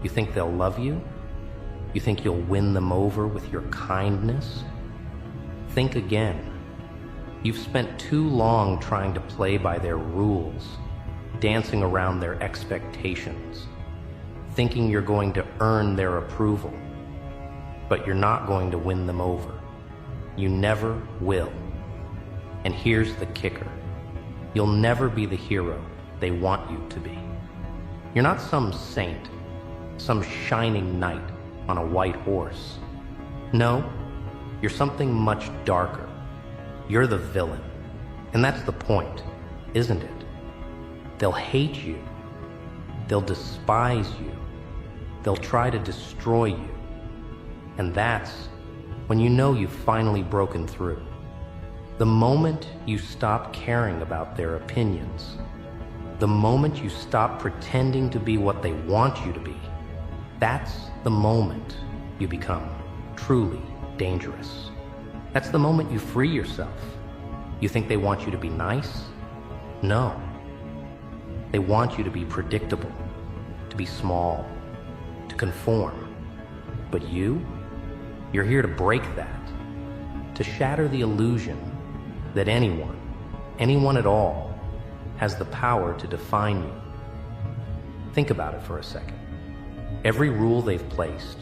You think they'll love you? You think you'll win them over with your kindness? Think again. You've spent too long trying to play by their rules, dancing around their expectations, thinking you're going to earn their approval. But you're not going to win them over. You never will. And here's the kicker. You'll never be the hero they want you to be. You're not some saint, some shining knight on a white horse. No, you're something much darker. You're the villain. And that's the point, isn't it? They'll hate you. They'll despise you. They'll try to destroy you. And that's when you know you've finally broken through. The moment you stop caring about their opinions, the moment you stop pretending to be what they want you to be, that's the moment you become truly dangerous. That's the moment you free yourself. You think they want you to be nice? No. They want you to be predictable, to be small, to conform. But you're here to break that, to shatter the illusion that anyone at all, has the power to define you. Think about it for a second. Every rule they've placed,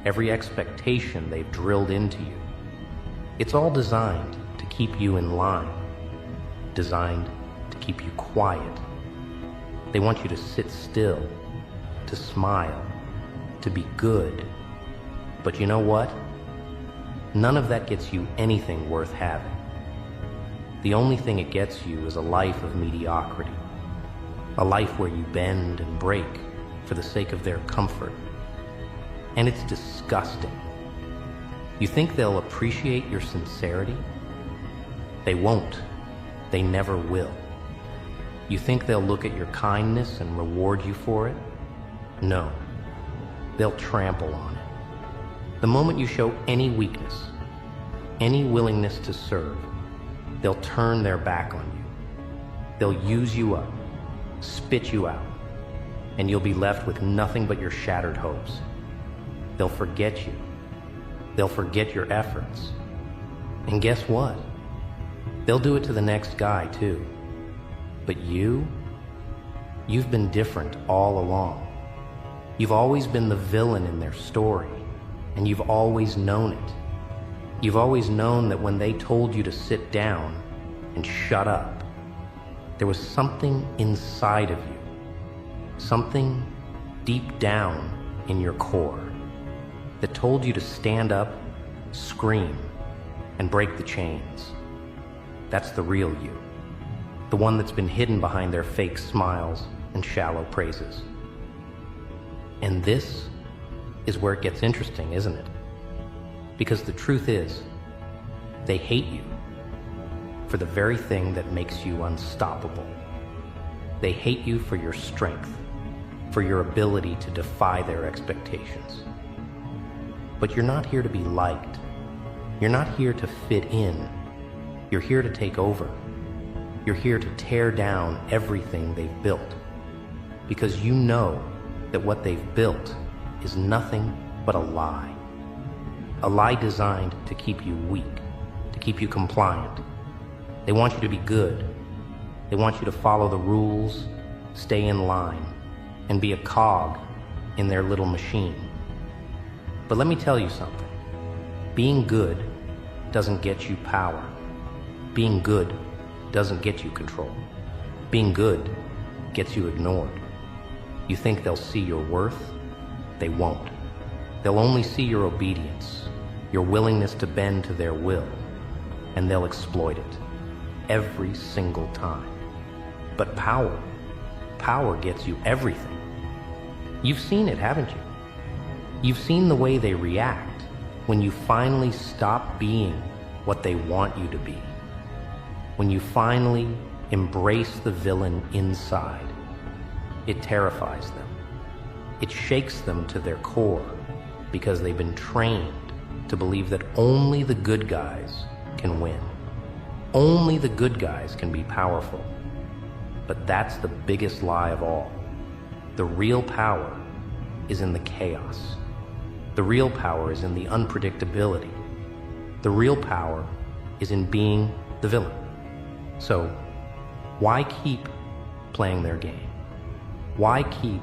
every expectation they've drilled into you, it's all designed to keep you in line, designed to keep you quiet. They want you to sit still, to smile, to be good. But you know what? None of that gets you anything worth having. The only thing it gets you is a life of mediocrity, a life where you bend and break for the sake of their comfort. And it's disgusting. You think they'll appreciate your sincerity? They won't. They never will. You think they'll look at your kindness and reward you for it? No. They'll trample on it. The moment you show any weakness, any willingness to serve, they'll turn their back on you. They'll use you up, spit you out, and you'll be left with nothing but your shattered hopes. They'll forget you. They'll forget your efforts. And guess what? They'll do it to the next guy too. But you've been different all along. You've always been the villain in their story, and you've always known it. You've always known that when they told you to sit down and shut up, there was something inside of you, something deep down in your core that told you to stand up, scream, and break the chains. That's the real you, the one that's been hidden behind their fake smiles and shallow praises. And this is where it gets interesting, isn't it? Because the truth is, they hate you for the very thing that makes you unstoppable. They hate you for your strength, for your ability to defy their expectations. But you're not here to be liked. You're not here to fit in. You're here to take over. You're here to tear down everything they've built. Because you know that what they've built is nothing but a lie. A lie designed to keep you weak, to keep you compliant. They want you to be good. They want you to follow the rules, stay in line, and be a cog in their little machine. But let me tell you something. Being good doesn't get you power. Being good doesn't get you control. Being good gets you ignored. You think they'll see your worth? They won't. They'll only see your obedience, your willingness to bend to their will, and they'll exploit it every single time. But power gets you everything. You've seen it, haven't you? You've seen the way they react when you finally stop being what they want you to be. When you finally embrace the villain inside, it terrifies them. It shakes them to their core because they've been trained to believe that only the good guys can win. Only the good guys can be powerful. But that's the biggest lie of all. The real power is in the chaos. The real power is in the unpredictability. The real power is in being the villain. So, why keep playing their game? Why keep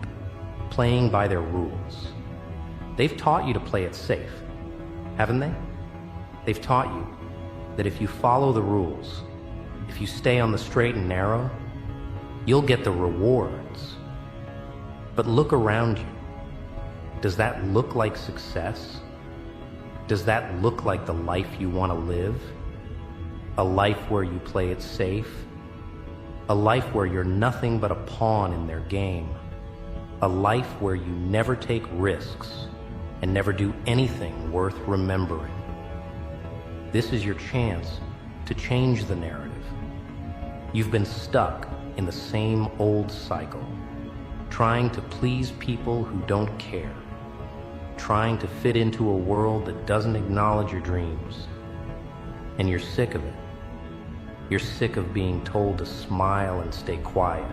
playing by their rules? They've taught you to play it safe, haven't they? They've taught you that if you follow the rules, if you stay on the straight and narrow, you'll get the rewards. But look around you. Does that look like success? Does that look like the life you want to live? A life where you play it safe? A life where you're nothing but a pawn in their game? A life where you never take risks and never do anything worth remembering? This is your chance to change the narrative. You've been stuck in the same old cycle, trying to please people who don't care, trying to fit into a world that doesn't acknowledge your dreams. And you're sick of it. You're sick of being told to smile and stay quiet.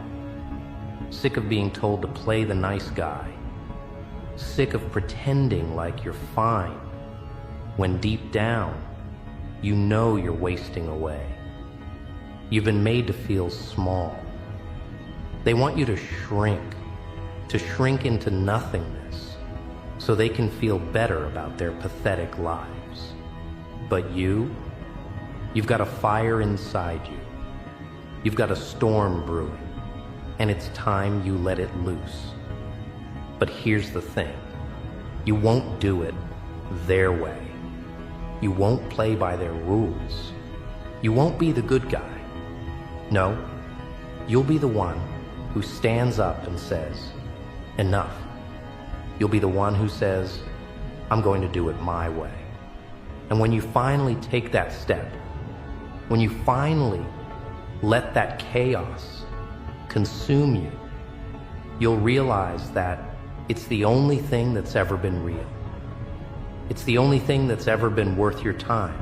Sick of being told to play the nice guy. Sick of pretending like you're fine, when deep down, you know you're wasting away. You've been made to feel small. They want you to shrink into nothingness, so they can feel better about their pathetic lives. But you've got a fire inside you. You've got a storm brewing, and it's time you let it loose. But here's the thing. You won't do it their way. You won't play by their rules. You won't be the good guy. No, you'll be the one who stands up and says, enough. You'll be the one who says, I'm going to do it my way. And when you finally take that step, when you finally let that chaos consume you, you'll realize that it's the only thing that's ever been real. It's the only thing that's ever been worth your time.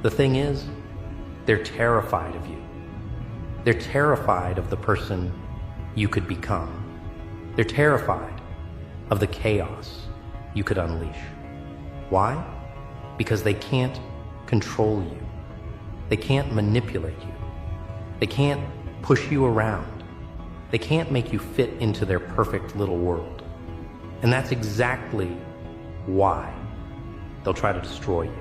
The thing is, they're terrified of you. They're terrified of the person you could become. They're terrified of the chaos you could unleash. Why? Because they can't control you. They can't manipulate you. They can't push you around. They can't make you fit into their perfect little world. And that's exactly why they'll try to destroy you.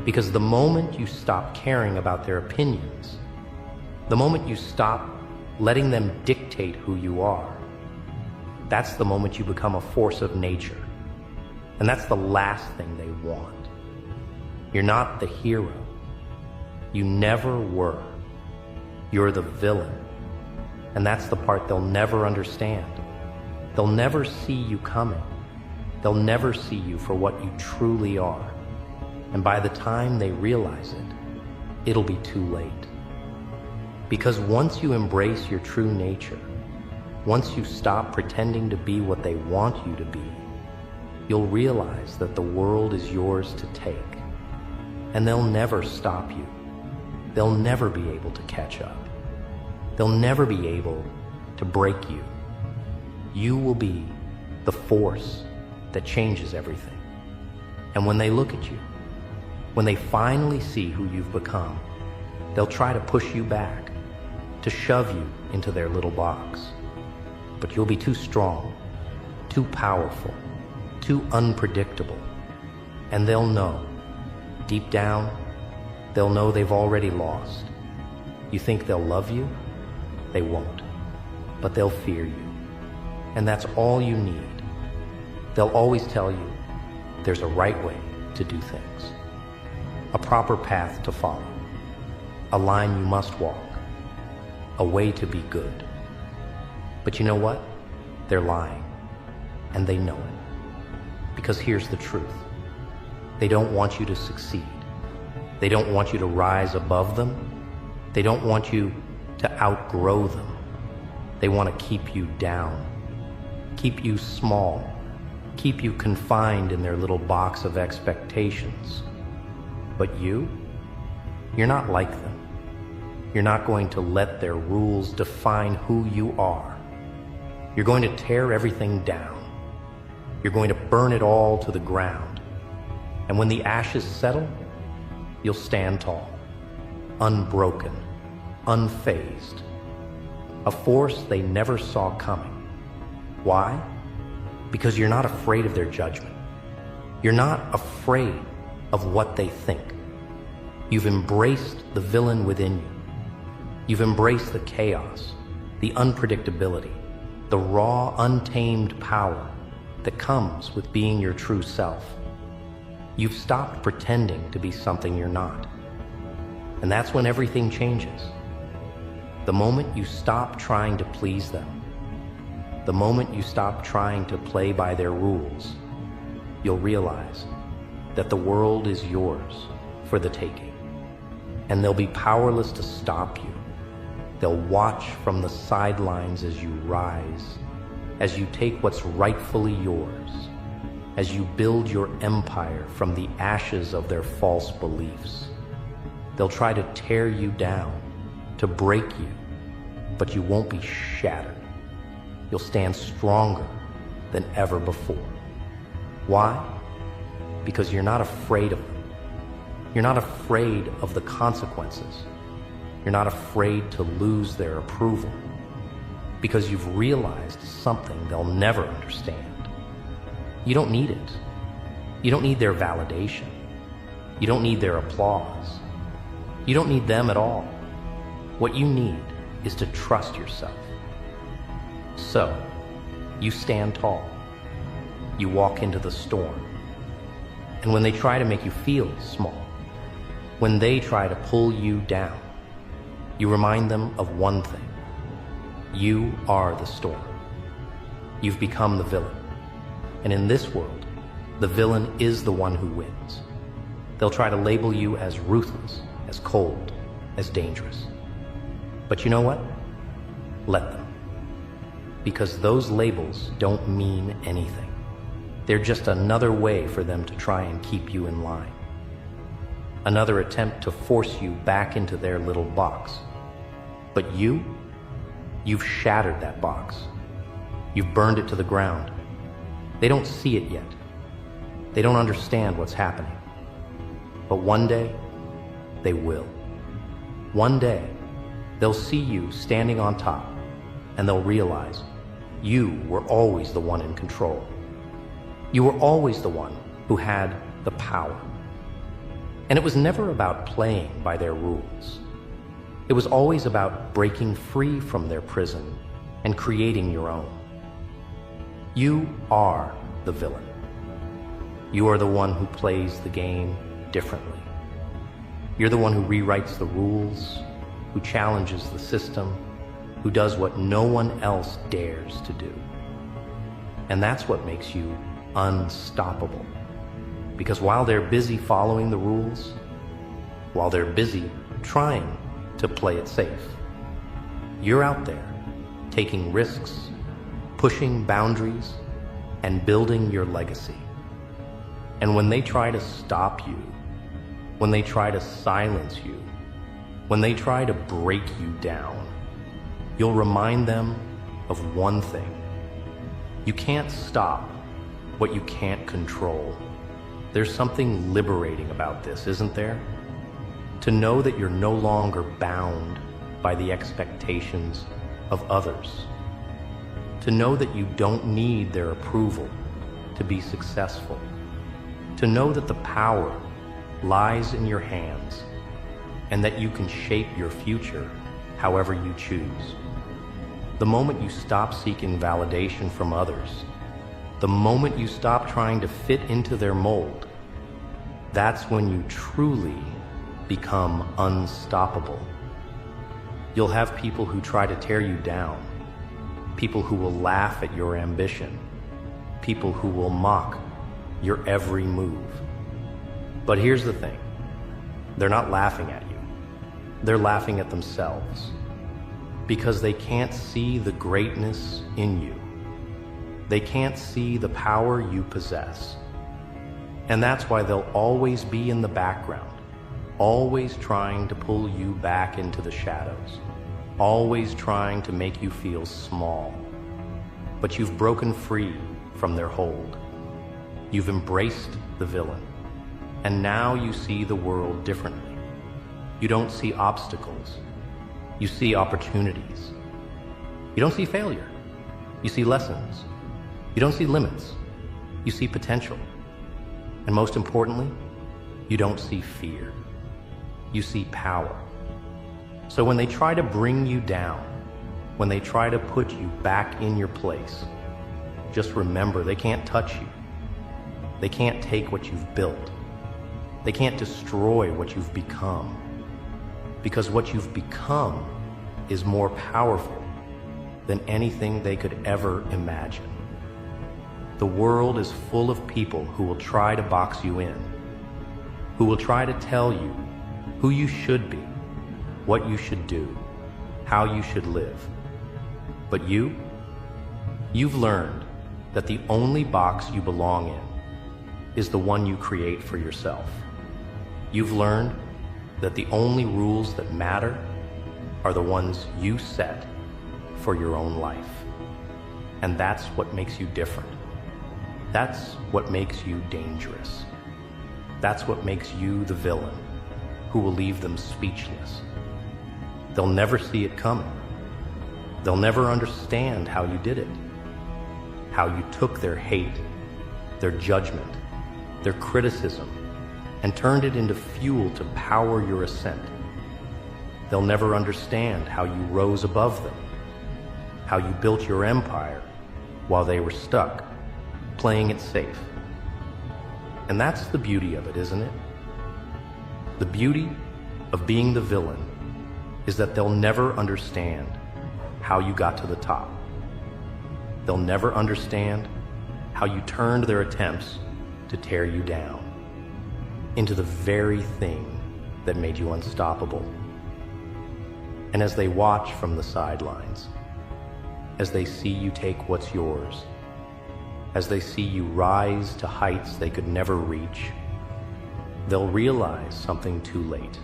Because the moment you stop caring about their opinions, the moment you stop letting them dictate who you are, that's the moment you become a force of nature. And that's the last thing they want. You're not the hero. You never were. You're the villain. And that's the part they'll never understand. They'll never see you coming. They'll never see you for what you truly are. And by the time they realize it, it'll be too late. Because once you embrace your true nature, once you stop pretending to be what they want you to be, you'll realize that the world is yours to take. And they'll never stop you. They'll never be able to catch up. They'll never be able to break you. You will be the force that changes everything. And when they look at you, when they finally see who you've become, they'll try to push you back, to shove you into their little box. But you'll be too strong, too powerful, too unpredictable. And they'll know, deep down, they'll know they've already lost. You think they'll love you? They won't. But they'll fear you. And that's all you need. They'll always tell you there's a right way to do things, a proper path to follow, a line you must walk, a way to be good. But you know what? They're lying, and they know it. Because here's the truth. They don't want you to succeed. They don't want you to rise above them. They don't want you to outgrow them. They want to keep you down, keep you small, keep you confined in their little box of expectations. But you're not like them. You're not going to let their rules define who you are. You're going to tear everything down. You're going to burn it all to the ground. And when the ashes settle, you'll stand tall, unbroken, unfazed. A force they never saw coming. Why? Because you're not afraid of their judgment. You're not afraid of what they think. You've embraced the villain within you. You've embraced the chaos, the unpredictability, the raw, untamed power that comes with being your true self. You've stopped pretending to be something you're not. And that's when everything changes. The moment you stop trying to please them, the moment you stop trying to play by their rules, you'll realize that the world is yours for the taking. And they'll be powerless to stop you. They'll watch from the sidelines as you rise, as you take what's rightfully yours, as you build your empire from the ashes of their false beliefs. They'll try to tear you down, to break you, but you won't be shattered. You'll stand stronger than ever before. Why? Because you're not afraid of them. You're not afraid of the consequences. You're not afraid to lose their approval. Because you've realized something they'll never understand. You don't need it. You don't need their validation. You don't need their applause. You don't need them at all. What you need is to trust yourself. So, you stand tall. You walk into the storm. And when they try to make you feel small, when they try to pull you down, you remind them of one thing. You are the storm. You've become the villain. And in this world, the villain is the one who wins. They'll try to label you as ruthless, as cold, as dangerous. But you know what? Let them. Because those labels don't mean anything. They're just another way for them to try and keep you in line. Another attempt to force you back into their little box. But you've shattered that box. You've burned it to the ground. They don't see it yet. They don't understand what's happening. But one day, they will. One day, they'll see you standing on top, and they'll realize you were always the one in control. You were always the one who had the power. And it was never about playing by their rules. It was always about breaking free from their prison and creating your own. You are the villain. You are the one who plays the game differently. You're the one who rewrites the rules, who challenges the system, who does what no one else dares to do. And that's what makes you unstoppable. Because while they're busy following the rules, while they're busy trying to play it safe, you're out there taking risks, pushing boundaries, and building your legacy. And when they try to stop you, when they try to silence you, when they try to break you down, you'll remind them of one thing. You can't stop what you can't control. There's something liberating about this, isn't there? To know that you're no longer bound by the expectations of others. To know that you don't need their approval to be successful. To know that the power lies in your hands and that you can shape your future however you choose. The moment you stop seeking validation from others, the moment you stop trying to fit into their mold, that's when you truly become unstoppable. You'll have people who try to tear you down, people who will laugh at your ambition, people who will mock your every move. But here's the thing, they're not laughing at you. They're laughing at themselves because they can't see the greatness in you. They can't see the power you possess. And that's why they'll always be in the background, always trying to pull you back into the shadows, always trying to make you feel small. But you've broken free from their hold. You've embraced the villain, and now you see the world differently. You don't see obstacles. You see opportunities. You don't see failure. You see lessons. You don't see limits. You see potential. And most importantly, you don't see fear. You see power. So when they try to bring you down, when they try to put you back in your place, just remember they can't touch you. They can't take what you've built. They can't destroy what you've become. Because what you've become is more powerful than anything they could ever imagine. The world is full of people who will try to box you in, who will try to tell you who you should be, what you should do, how you should live. But you've learned that the only box you belong in is the one you create for yourself. You've learned that the only rules that matter are the ones you set for your own life. And that's what makes you different. That's what makes you dangerous. That's what makes you the villain who will leave them speechless. They'll never see it coming. They'll never understand how you did it, how you took their hate, their judgment, their criticism, and turned it into fuel to power your ascent. They'll never understand how you rose above them, how you built your empire while they were stuck, playing it safe. And that's the beauty of it, isn't it? The beauty of being the villain is that they'll never understand how you got to the top. They'll never understand how you turned their attempts to tear you down into the very thing that made you unstoppable. And as they watch from the sidelines, as they see you take what's yours, as they see you rise to heights they could never reach, they'll realize something too late.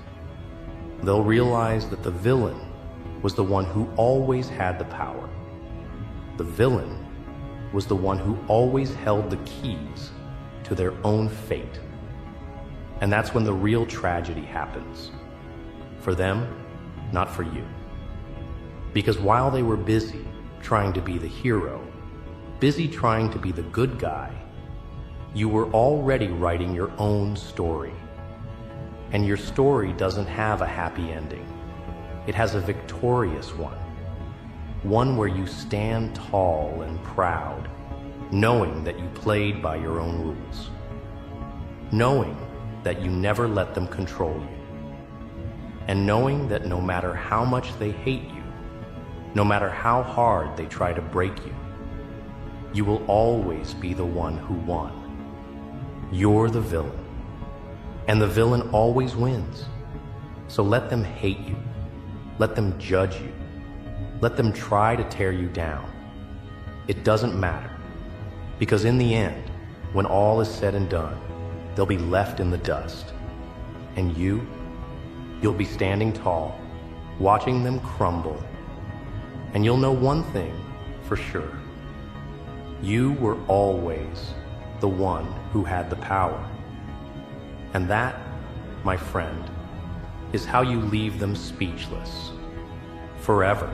They'll realize that the villain was the one who always had the power. The villain was the one who always held the keys to their own fate. And that's when the real tragedy happens. For them, not for you. Because while they were busy trying to be the hero, busy trying to be the good guy, you were already writing your own story. And your story doesn't have a happy ending. It has a victorious one. One where you stand tall and proud, knowing that you played by your own rules. Knowing that you never let them control you. And knowing that no matter how much they hate you, no matter how hard they try to break you, you will always be the one who won. You're the villain. And the villain always wins. So let them hate you. Let them judge you. Let them try to tear you down. It doesn't matter. Because in the end, when all is said and done, they'll be left in the dust. And you'll be standing tall, watching them crumble. And you'll know one thing for sure. You were always the one who had the power. And that, my friend, is how you leave them speechless, forever.